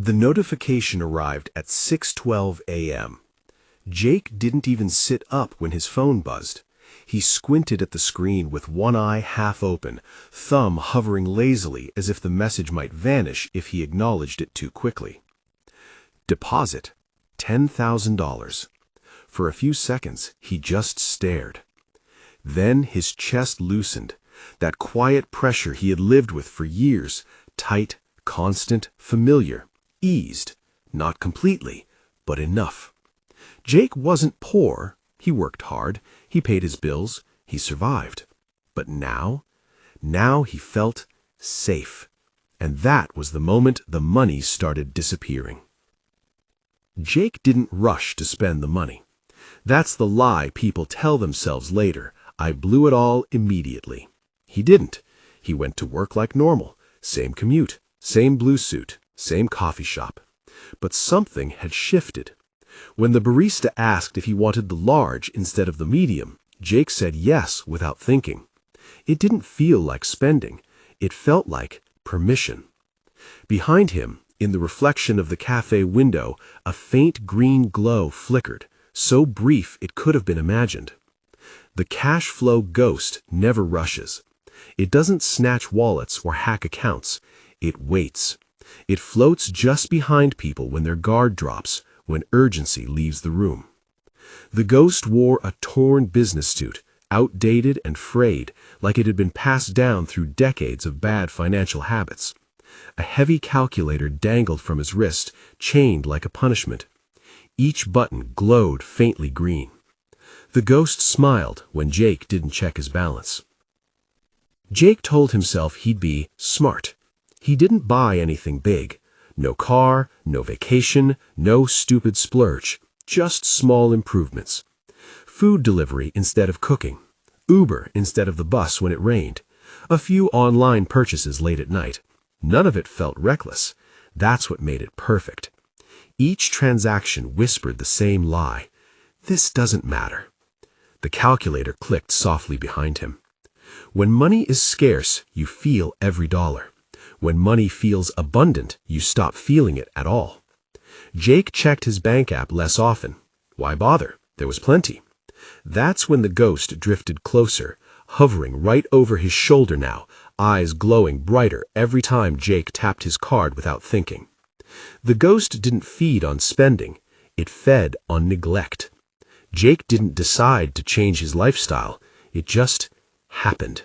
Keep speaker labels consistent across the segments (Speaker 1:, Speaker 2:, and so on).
Speaker 1: The notification arrived at 6:12 a.m. Jake didn't even sit up when his phone buzzed. He squinted at the screen with one eye half open, thumb hovering lazily as if the message might vanish if he acknowledged it too quickly. Deposit, $10,000. For a few seconds, he just stared. Then his chest loosened. That quiet pressure he had lived with for years, tight, constant, familiar, eased. Not completely, but enough. Jake wasn't poor. He worked hard. He paid his bills. He survived. But now he felt safe. And that was the moment the money started disappearing. Jake didn't rush to spend the money. That's the lie people tell themselves later. I blew it all immediately. He didn't. He went to work like normal. Same commute, same blue suit, same coffee shop. But something had shifted. When the barista asked if he wanted the large instead of the medium, Jake said yes without thinking. It didn't feel like spending. It felt like permission. Behind him, in the reflection of the cafe window, a faint green glow flickered, so brief it could have been imagined. The Cashflow Ghost never rushes. It doesn't snatch wallets or hack accounts. It waits. It floats just behind people when their guard drops, when urgency leaves the room. The ghost wore a torn business suit, outdated and frayed, like it had been passed down through decades of bad financial habits. A heavy calculator dangled from his wrist, chained like a punishment. Each button glowed faintly green. The ghost smiled when Jake didn't check his balance. Jake told himself he'd be smart. He didn't buy anything big. No car, no vacation, no stupid splurge. Just small improvements. Food delivery instead of cooking. Uber instead of the bus when it rained. A few online purchases late at night. None of it felt reckless. That's what made it perfect. Each transaction whispered the same lie. This doesn't matter. The calculator clicked softly behind him. When money is scarce, you feel every dollar. When money feels abundant, you stop feeling it at all. Jake checked his bank app less often. Why bother? There was plenty. That's when the ghost drifted closer, hovering right over his shoulder now, eyes glowing brighter every time Jake tapped his card without thinking. The ghost didn't feed on spending. It fed on neglect. Jake didn't decide to change his lifestyle. It just happened.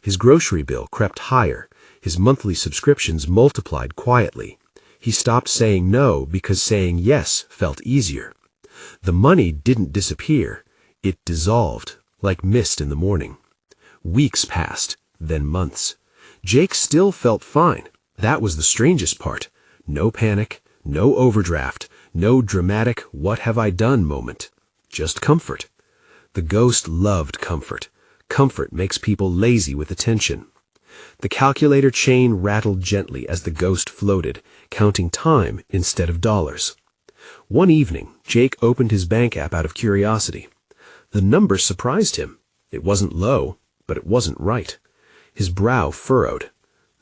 Speaker 1: His grocery bill crept higher. His monthly subscriptions multiplied quietly. He stopped saying no because saying yes felt easier. The money didn't disappear. It dissolved, like mist in the morning. Weeks passed, then months. Jake still felt fine. That was the strangest part. No panic, no overdraft, no dramatic "what have I done" moment. Just comfort. The ghost loved comfort. Comfort makes people lazy with attention. The calculator chain rattled gently as the ghost floated, counting time instead of dollars. One evening, Jake opened his bank app out of curiosity. The number surprised him. It wasn't low, but it wasn't right. His brow furrowed.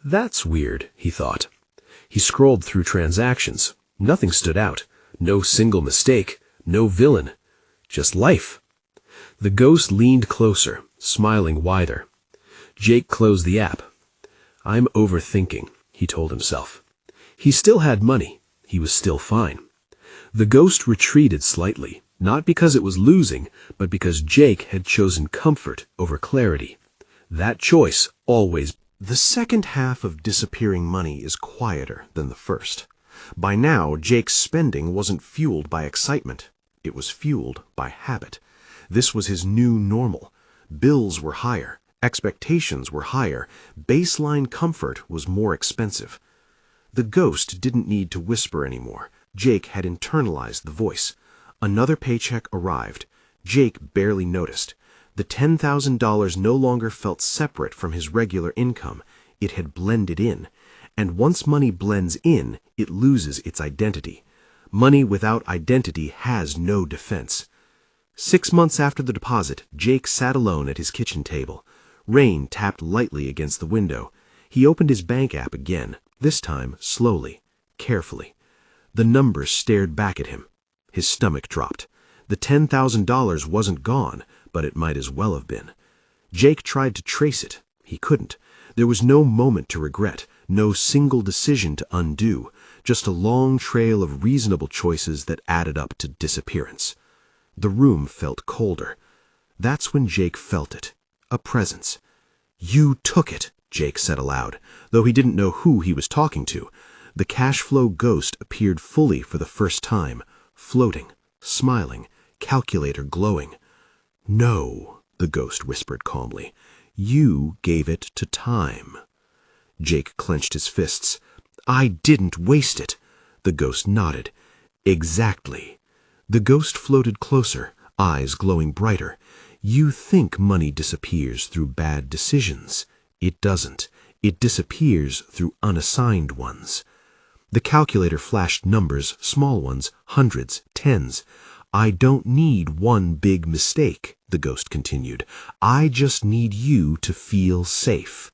Speaker 1: That's weird, he thought. He scrolled through transactions. Nothing stood out. No single mistake. No villain. Just life. The ghost leaned closer, smiling wider. Jake closed the app. I'm overthinking, he told himself. He still had money. He was still fine. The ghost retreated slightly, not because it was losing, but because Jake had chosen comfort over clarity. That choice always. The second half of disappearing money is quieter than the first. By now, Jake's spending wasn't fueled by excitement. It was fueled by habit. This was his new normal. Bills were higher. Expectations were higher. Baseline comfort was more expensive. The ghost didn't need to whisper anymore. Jake had internalized the voice. Another paycheck arrived. Jake barely noticed. The $10,000 no longer felt separate from his regular income. It had blended in. And once money blends in, it loses its identity. Money without identity has no defense. 6 months after the deposit, Jake sat alone at his kitchen table. Rain tapped lightly against the window. He opened his bank app again, this time slowly, carefully. The numbers stared back at him. His stomach dropped. The $10,000 wasn't gone, but it might as well have been. Jake tried to trace it. He couldn't. There was no moment to regret, no single decision to undo, just a long trail of reasonable choices that added up to disappearance. The room felt colder. That's when Jake felt it. A presence. "You took it," Jake said aloud, though he didn't know who he was talking to. The Cashflow Ghost appeared fully for the first time, floating, smiling, calculator glowing. "No," the ghost whispered calmly. "You gave it to time." Jake clenched his fists. "I didn't waste it." The ghost nodded. "Exactly." The ghost floated closer, eyes glowing brighter. "You think money disappears through bad decisions. It doesn't. It disappears through unassigned ones." The calculator flashed numbers, small ones, hundreds, tens. "I don't need one big mistake," the ghost continued. "I just need you to feel safe."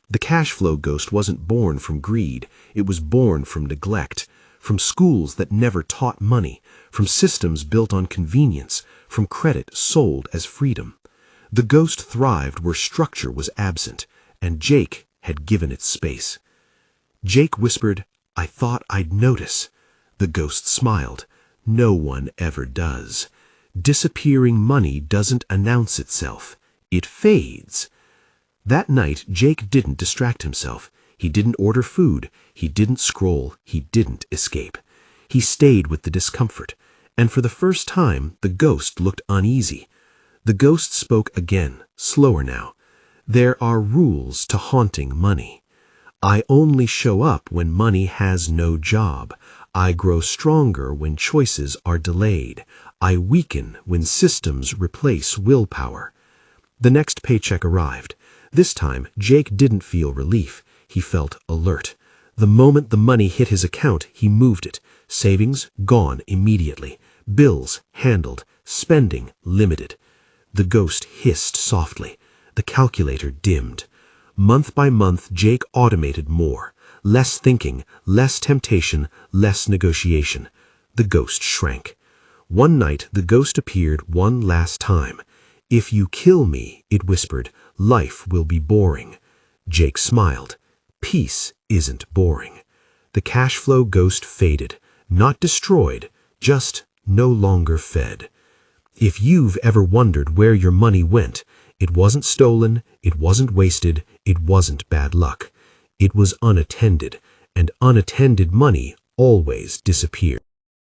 Speaker 1: The Cashflow Ghost wasn't born from greed. It was born from neglect, from schools that never taught money, from systems built on convenience, from credit sold as freedom. The ghost thrived where structure was absent, and Jake had given it space. Jake whispered, "I thought I'd notice." The ghost smiled. "No one ever does. Disappearing money doesn't announce itself. It fades." That night, Jake didn't distract himself. He didn't order food. He didn't scroll. He didn't escape. He stayed with the discomfort. And for the first time, the ghost looked uneasy. The ghost spoke again, slower now. "There are rules to haunting money. I only show up when money has no job. I grow stronger when choices are delayed. I weaken when systems replace willpower." The next paycheck arrived. This time, Jake didn't feel relief. He felt alert. The moment the money hit his account, he moved it. Savings gone immediately. Bills handled. Spending limited. The ghost hissed softly. The calculator dimmed. Month by month, Jake automated more. Less thinking, less temptation, less negotiation. The ghost shrank. One night, the ghost appeared one last time. "If you kill me," it whispered, "life will be boring." Jake smiled. Peace isn't boring. The Cashflow Ghost faded, not destroyed, just no longer fed. If you've ever wondered where your money went, it wasn't stolen, it wasn't wasted, it wasn't bad luck. It was unattended, and unattended money always disappeared.